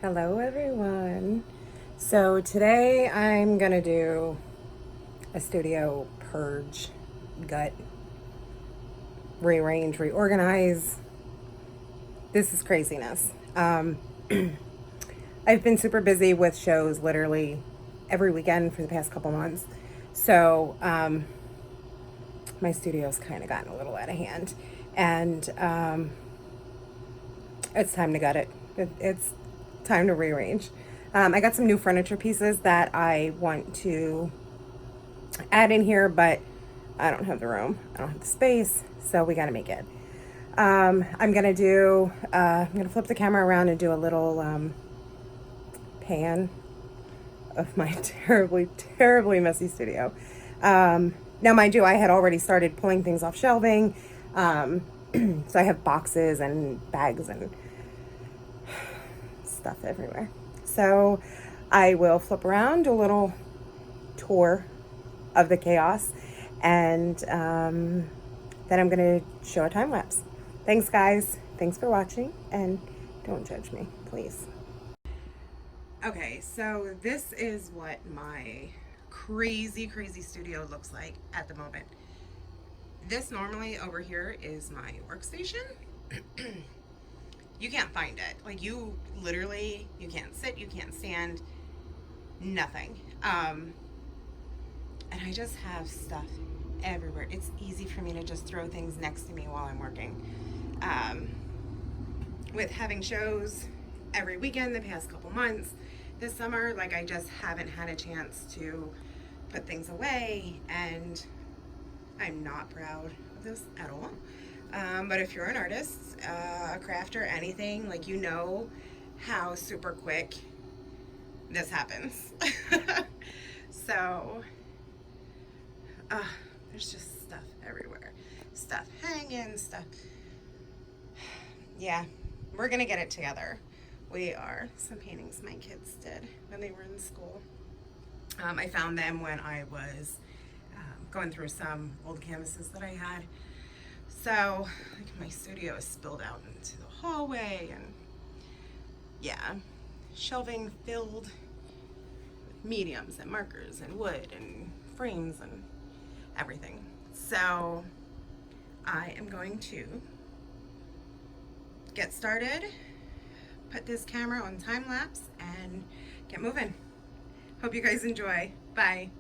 Hello everyone. So today I'm gonna do a studio purge, gut, rearrange, reorganize. This is craziness. I've been super busy with shows literally every weekend for the past couple months. So my studio's kind of gotten a little out of hand, and it's time to gut it. It's time to rearrange. I got some new furniture pieces that I want to add in here, but I don't have the room. I don't have the space, so we got to make it. I'm gonna flip the camera around and do a little pan of my terribly messy studio. Now, mind you, I had already started pulling things off shelving. So I have boxes and bags and stuff everywhere. So I will flip around, do a little tour of the chaos, and then I'm going to show a time lapse. Thanks, guys. Thanks for watching, and don't judge me, please. Okay, so this is what my crazy studio looks like at the moment. This normally over here is my workstation. You can't find it. Like, you can't sit, you can't stand, nothing. And I just have stuff everywhere. It's easy for me to just throw things next to me while I'm working. With having shows every weekend the past couple months, this summer, like, I just haven't had a chance to put things away, and I'm not proud of this at all. But if you're an artist, a crafter, anything, like, you know how super quick this happens. So, there's just stuff everywhere. Stuff hanging, stuff. Yeah, we're gonna get it together. We are. Some paintings my kids did when they were in school. I found them when I was going through some old canvases that I had. So, like, my studio is spilled out into the hallway, and yeah, shelving filled with mediums and markers and wood and frames and everything. So I am going to get started, put this camera on time lapse, and get moving. Hope you guys enjoy. Bye.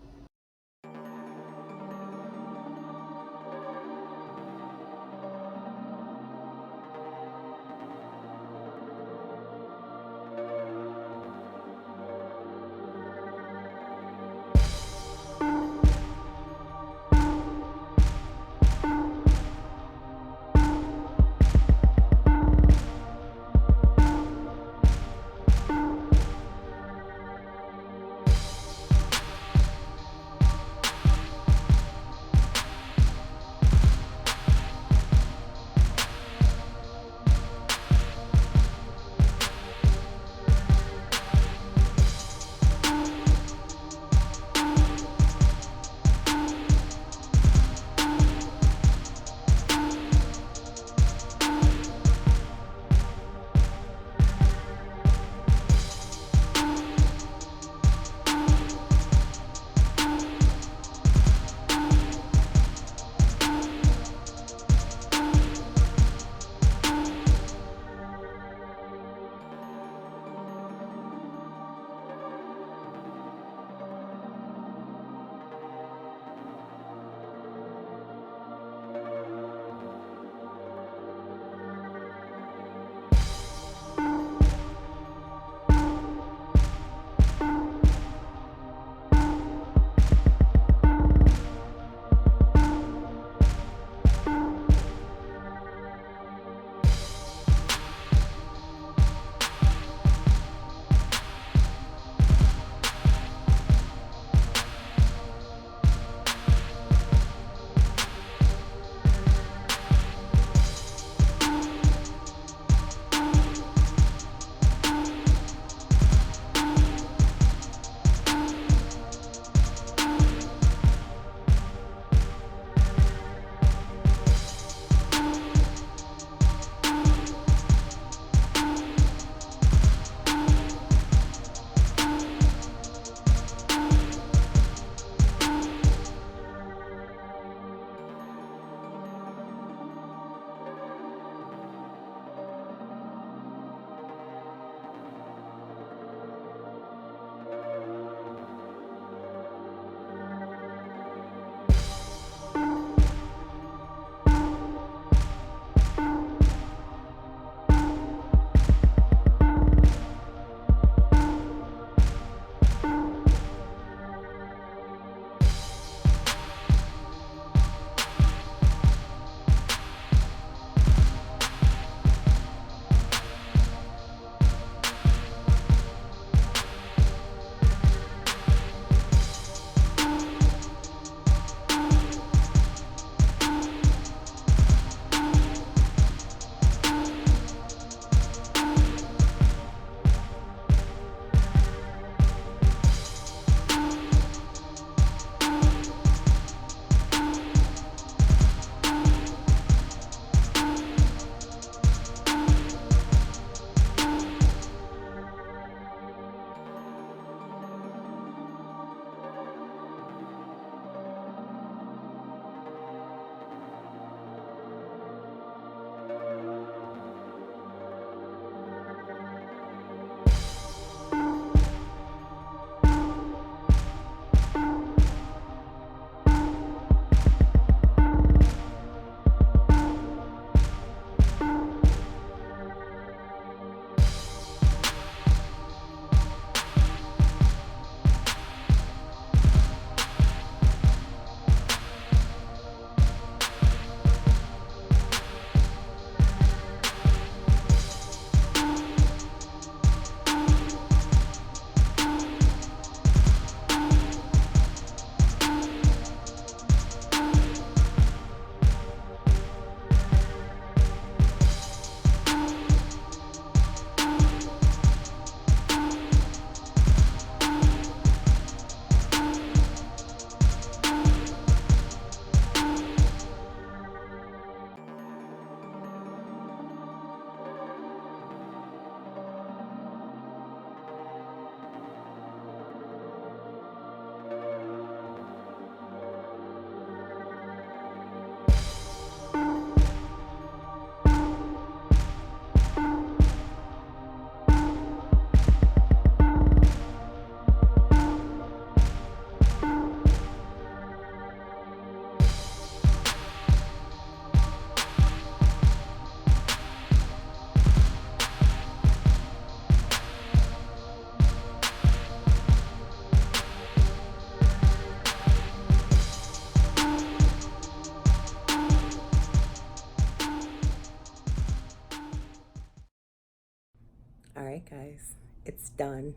right, guys, it's done.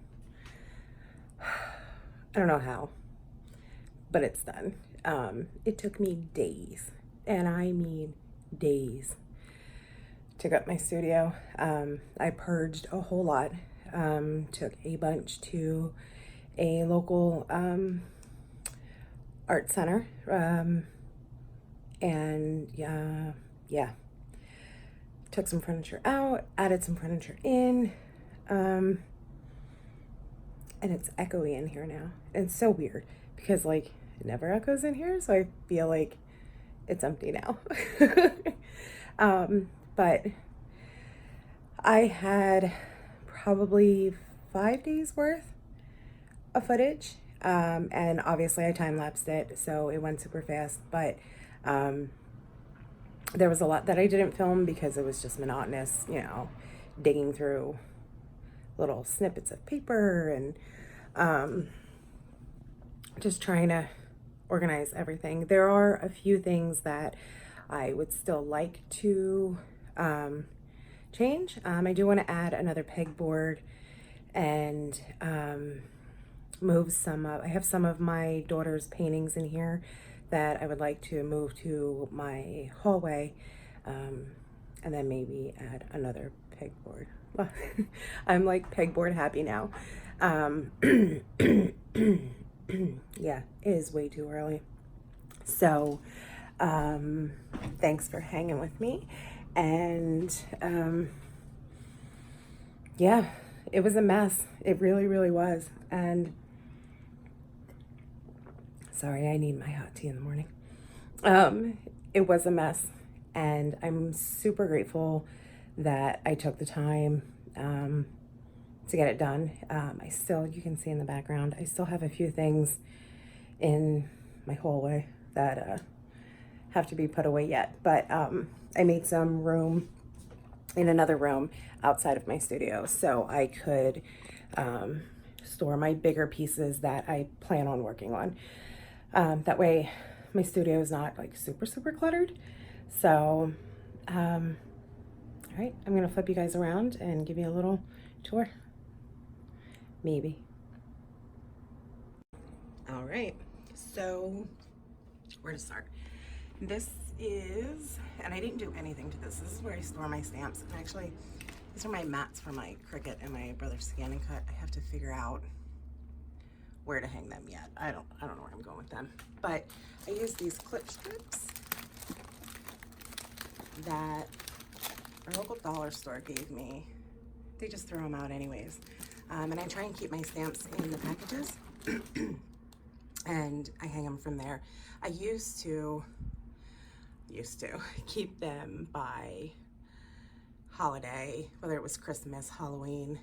I don't know how, but it's done. It took me days, and I mean days, to get my studio. I purged a whole lot. Took a bunch to a local art center, and yeah, took some furniture out, added some furniture in, and it's echoey in here now. And it's so weird because like it never echoes in here, so I feel like it's empty now. But I had probably 5 days worth of footage, and obviously I time-lapsed it, so it went super fast, but there was a lot that I didn't film because it was just monotonous, you know, digging through little snippets of paper and just trying to organize everything. There are a few things that I would still like to change. I do want to add another pegboard and move some of, I have some of my daughter's paintings in here that I would like to move to my hallway, and then maybe add another pegboard. I'm like pegboard happy now. Yeah, it is way too early. So thanks for hanging with me. And yeah, it was a mess. It really, really was. And sorry, I need my hot tea in the morning. It was a mess. And I'm super grateful that I took the time to get it done. I still, you can see in the background, I still have a few things in my hallway that have to be put away yet. But I made some room in another room outside of my studio so I could store my bigger pieces that I plan on working on. That way my studio is not like super cluttered. So all right, I'm gonna flip you guys around and give you a little tour, maybe. All right, so where to start? This is, and I didn't do anything to this. This is where I store my stamps. And actually, these are my mats for my Cricut and my brother's Scan and Cut. I have to figure out where to hang them yet. I don't know where I'm going with them. But I use these clip strips that our local dollar store gave me. They just throw them out anyways. And I try and keep my stamps in the packages. And I hang them from there. I used to keep them by holiday, whether it was Christmas, Halloween,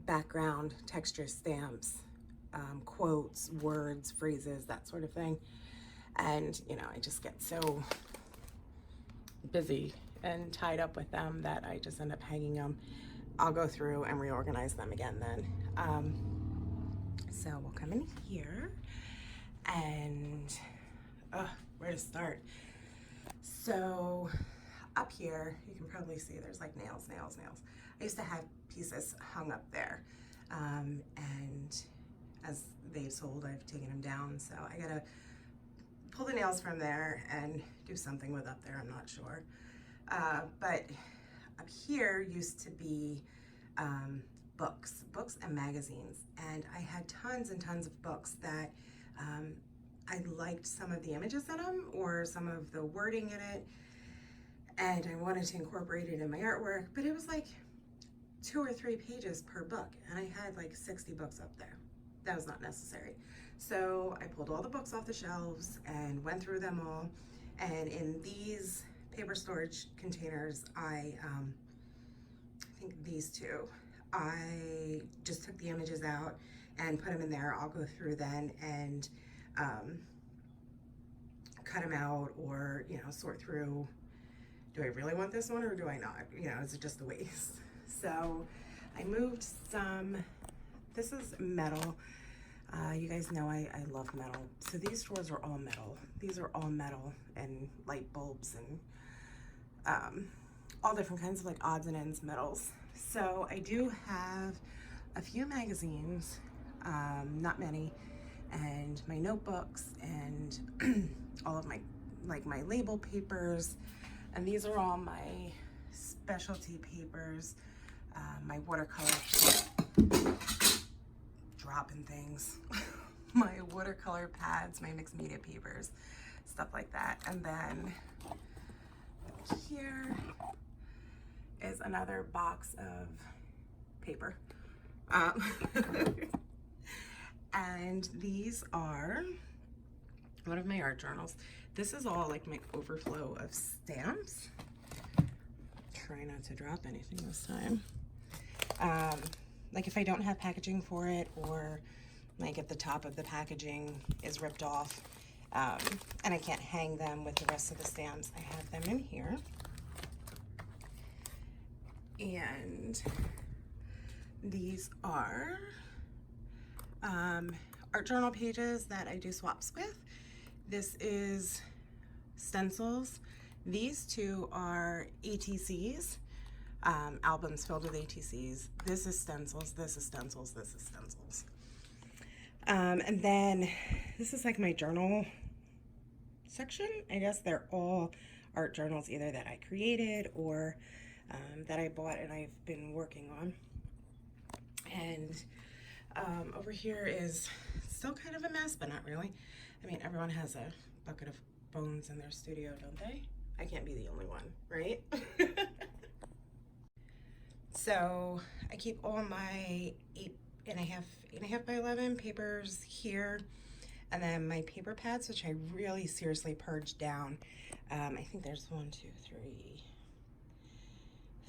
background, texture stamps, quotes, words, phrases, that sort of thing. And, you know, I just get so busy and tied up with them that I just end up hanging them. I'll go through and reorganize them again then. So we'll come in here and where to start? So up here, you can probably see there's like nails. I used to have pieces hung up there. And as they've sold, I've taken them down. So I gotta pull the nails from there and do something with up there, I'm not sure. But up here used to be books and magazines. And I had tons and tons of books that I liked some of the images in them or some of the wording in it, and I wanted to incorporate it in my artwork, but it was like 2 or 3 pages per book, and I had like 60 books up there. That was not necessary. So I pulled all the books off the shelves and went through them all, and in these paper storage containers, I think these two, I just took the images out and put them in there. I'll go through then and cut them out, or, you know, sort through, do I really want this one or do I not? You know, is it just a waste? So I moved some, this is metal. You guys know I love metal. So these drawers are all metal. These are all metal and light bulbs and all different kinds of like odds and ends medals. So I do have a few magazines, not many, and my notebooks and all of my my label papers, and these are all my specialty papers, my watercolor, dropping things, my watercolor pads, my mixed media papers, stuff like that. And then here is another box of paper. And these are one of my art journals. This is all like my overflow of stamps. Try not to drop anything this time. Like if I don't have packaging for it, or like if the top of the packaging is ripped off, and I can't hang them with the rest of the stamps, I have them in here. And these are art journal pages that I do swaps with. This is stencils. These two are ATCs, albums filled with ATCs. This is stencils, this is stencils, this is stencils. And then this is like my journal section. I guess they're all art journals, either that I created or that I bought and I've been working on. And over here is still kind of a mess, but not really. I mean, everyone has a bucket of bones in their studio, don't they? I can't be the only one, right? So I keep all my 8.5 by 11 papers here, and then my paper pads, which I really seriously purged down. I think there's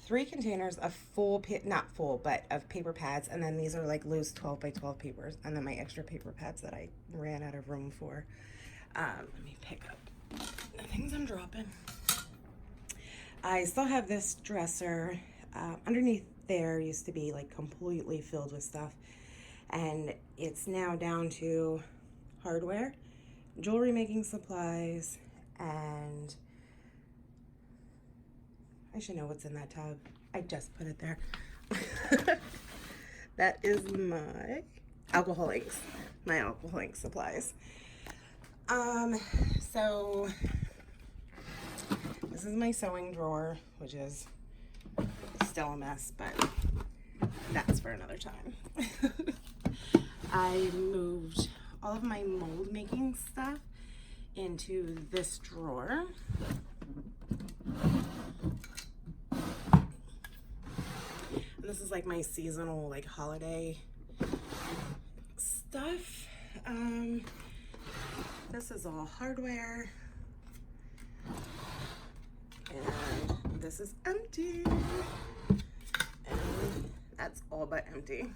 3 containers of full, not full, but of paper pads, and then these are like loose 12 by 12 papers, and then my extra paper pads that I ran out of room for. Let me pick up the things I'm dropping. I still have this dresser. Underneath there used to be like completely filled with stuff, and it's now down to hardware, jewelry making supplies, and I should know what's in that tub. I just put it there. That is my alcohol inks, supplies. So this is my sewing drawer, which is still a mess, but that's for another time. I moved all of my mold making stuff into this drawer. This is like my seasonal, like holiday stuff. This is all hardware. And this is empty. And that's all but empty.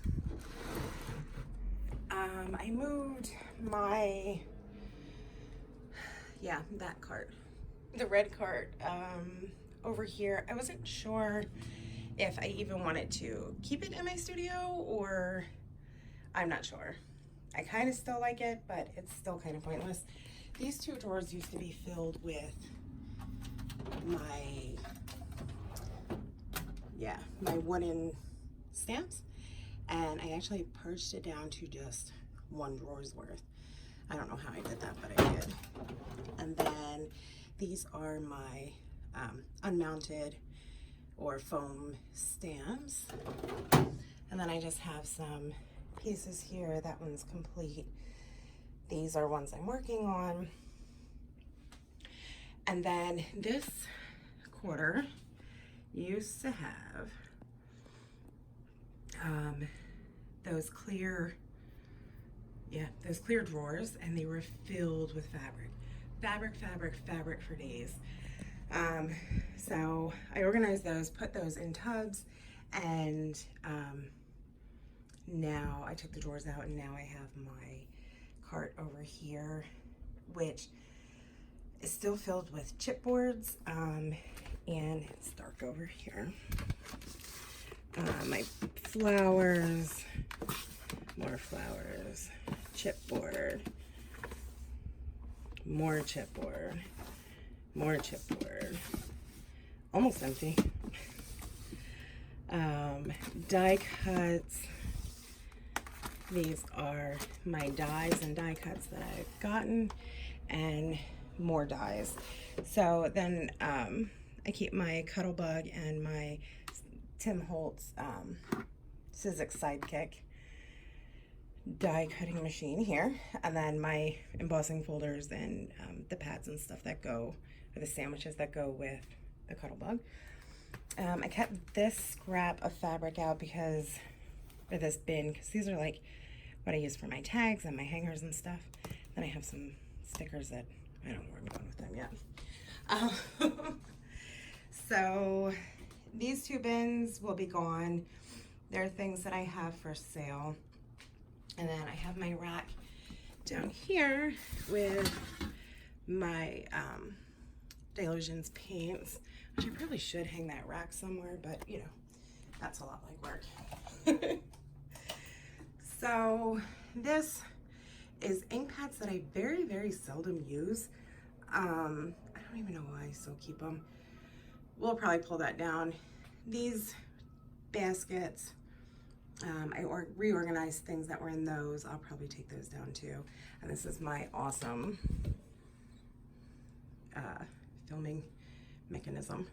I moved my, that cart, the red cart, over here. I wasn't sure if I even wanted to keep it in my studio, or I'm not sure. I kind of still like it, but it's still kind of pointless. These 2 drawers used to be filled with my wooden stamps, and I actually purged it down to just 1 drawer's worth. I don't know how I did that, but I did. And then these are my unmounted or foam stamps, and then I just have some pieces here. That one's complete. These are ones I'm working on. And then this quarter used to have those clear drawers, and they were filled with fabric for days. So I organized those, put those in tubs, and now I took the drawers out, and now I have my cart over here, which is still filled with chipboards, and it's dark over here. My flowers, more flowers, chipboard, more chipboard, almost empty. Die cuts. These are my dies and die cuts that I've gotten, and more dies. So then I keep my Cuttlebug and my Tim Holtz Sizzix Sidekick die cutting machine here, and then my embossing folders and the pads and stuff that go, or the sandwiches that go with the Cuttlebug. I kept this scrap of fabric out because, or this bin, because these are like what I use for my tags and my hangers and stuff. Then I have some stickers that I don't know where I'm going with them yet. So these two bins will be gone. There are things that I have for sale. And then I have my rack down here with my Delusions paints, which I probably should hang that rack somewhere, but you know, that's a lot like work. So this is ink pads that I very, very seldom use. I don't even know why I still keep them. We'll probably pull that down. These baskets, I reorganized things that were in those. I'll probably take those down too. And this is my awesome filming mechanism.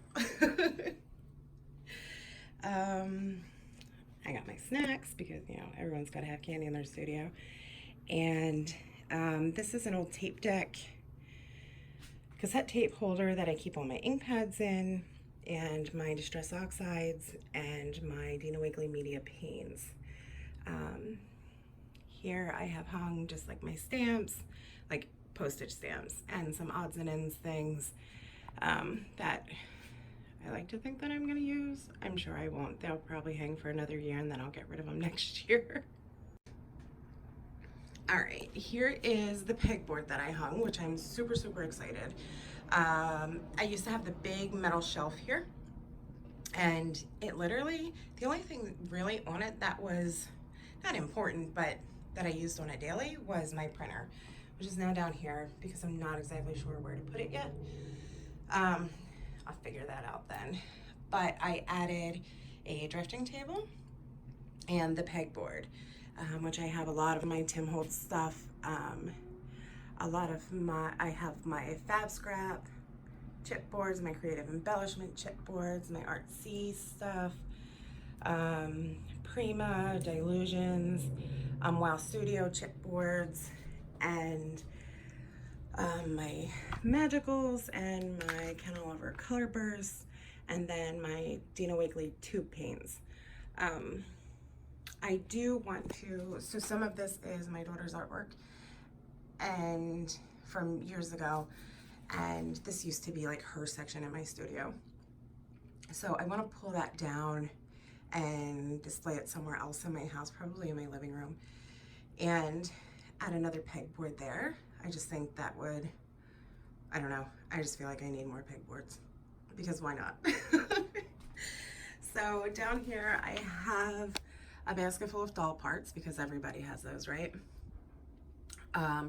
I got my snacks because, you know, everyone's got to have candy in their studio. And this is an old tape deck cassette tape holder that I keep all my ink pads in, and my Distress Oxides, and my Dina Wiggly Media paints. Here I have hung just like my stamps, like postage stamps, and some odds and ends things that I like to think that I'm going to use. I'm sure I won't. They'll probably hang for another year and then I'll get rid of them next year. All right, here is the pegboard that I hung, which I'm super, super excited. I used to have the big metal shelf here, and it literally, the only thing really on it that was not important, but that I used on a daily was my printer, which is now down here because I'm not exactly sure where to put it yet. I'll figure that out then. But I added a drafting table and the pegboard, which I have a lot of my Tim Holtz stuff. I have my Fab Scrap chipboards, my creative embellishment chipboards, my artsy stuff, Prima, Delusions, Wow Studio chipboards, and my magicals and my Ken Oliver color bursts, and then my Dina Wiggly tube paints. I do want to, so some of this is my daughter's artwork and from years ago, and this used to be like her section in my studio. So I want to pull that down and display it somewhere else in my house, probably in my living room, and add another pegboard there. I just think that would, I don't know, I just feel like I need more pegboards because why not? So down here I have a basket full of doll parts because everybody has those, right?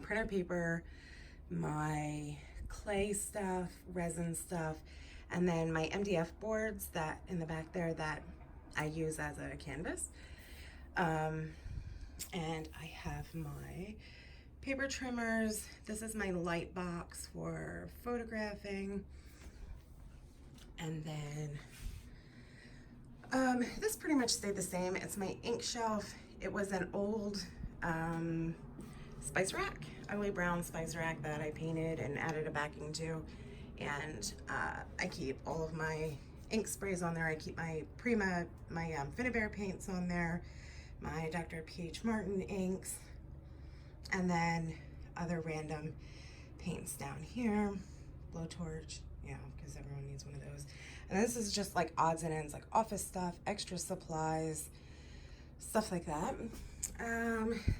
Printer paper, my clay stuff, resin stuff, and then my MDF boards that in the back there that I use as a canvas. And I have my paper trimmers. This is my light box for photographing. And then this pretty much stayed the same. It's my ink shelf. It was an old spice rack, ugly brown spice rack that I painted and added a backing to. And I keep all of my ink sprays on there. I keep my Prima, my Finnebear paints on there, my Dr. P.H. Martin inks, and then other random paints down here, blowtorch, yeah, because everyone needs one of those. And this is just like odds and ends, like office stuff, extra supplies, stuff like that.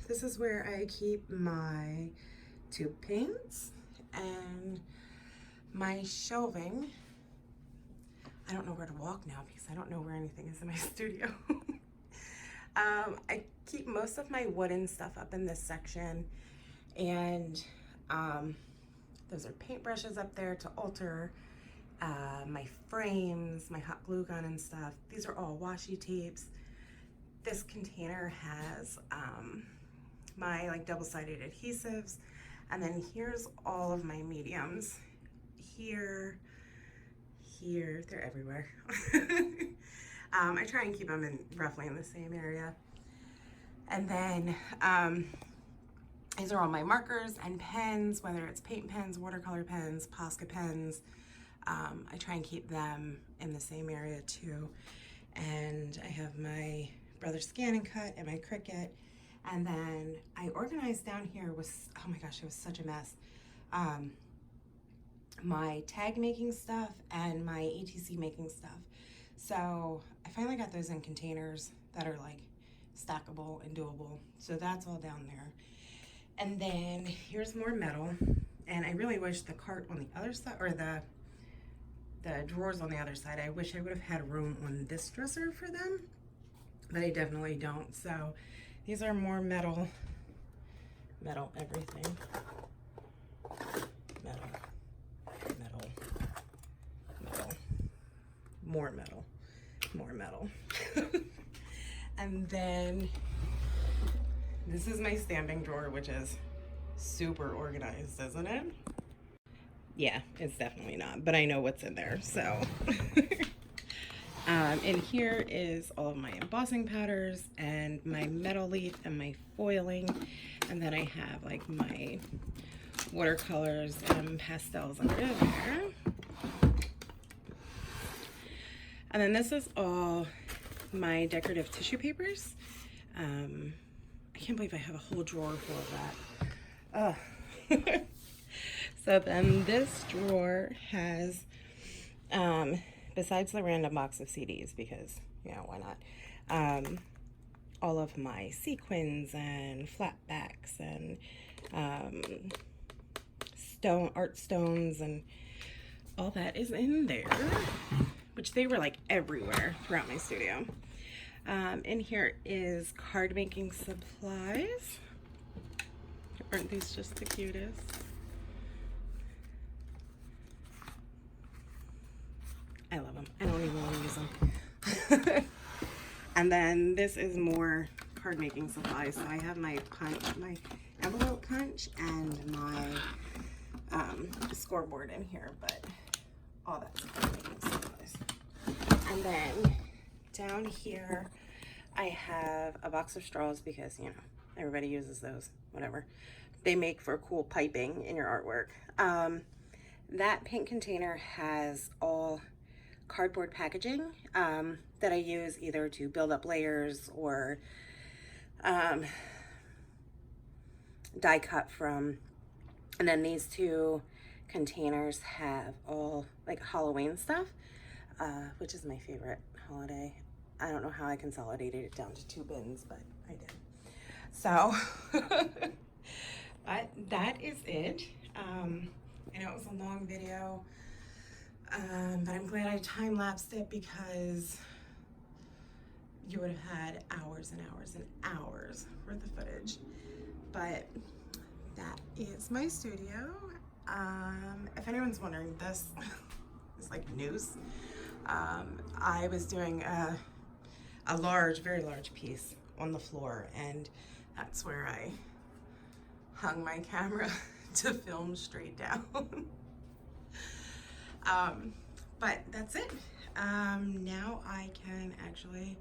This is where I keep my tube paints and my shelving. I don't know where to walk now because I don't know where anything is in my studio. I keep most of my wooden stuff up in this section, and those are paintbrushes up there to alter my frames, my hot glue gun and stuff. These are all washi tapes. This container has my like double-sided adhesives, and then here's all of my mediums. Here, they're everywhere. I try and keep them in roughly in the same area. And then these are all my markers and pens, whether it's paint pens, watercolor pens, Posca pens. I try and keep them in the same area too. And I have my Brother Scan and Cut and my Cricut. And then I organized down here was, oh my gosh, it was such a mess. My tag making stuff and my ATC making stuff. So I finally got those in containers that are like stackable and doable. So that's all down there. And then here's more metal. And I really wish the cart on the other side, or the drawers on the other side, I wish I would have had room on this dresser for them, but I definitely don't. So these are more metal everything. Metal, more metal. And then this is my stamping drawer, which is super organized, isn't it? Yeah, it's definitely not, but I know what's in there, so. And here is all of my embossing powders and my metal leaf and my foiling. And then I have like my watercolors and pastels under there. And then this is all my decorative tissue papers. I can't believe I have a whole drawer full of that. Oh. So then this drawer has, besides the random box of CDs, because, you know, why not, all of my sequins and flat backs and art stones and all that is in there, which they were like everywhere throughout my studio. In here is card making supplies. Aren't these just the cutest? I love them. I don't even want to use them. And then this is more card making supplies. So I have my punch, my envelope punch, and my scoreboard in here, but all that's card making supplies. And then down here, I have a box of straws because, you know, everybody uses those, whatever. They make for cool piping in your artwork. That pink container has all cardboard packaging that I use either to build up layers or die cut from. And then these two containers have all like Halloween stuff, which is my favorite holiday. I don't know how I consolidated it down to 2 bins, but I did. So, but that is it. I know it was a long video, but I'm glad I time-lapsed it because you would have had hours and hours and hours worth of footage. But that is my studio. If anyone's wondering, this is like news. I was doing a large, very large piece on the floor, and that's where I hung my camera to film straight down. But that's it. Now I can actually,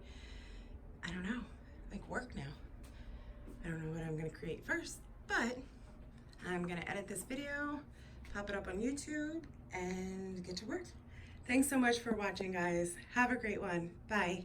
I don't know, like work now. I don't know what I'm gonna create first, but I'm gonna edit this video, pop it up on YouTube, and get to work. Thanks so much for watching, guys. Have a great one. Bye.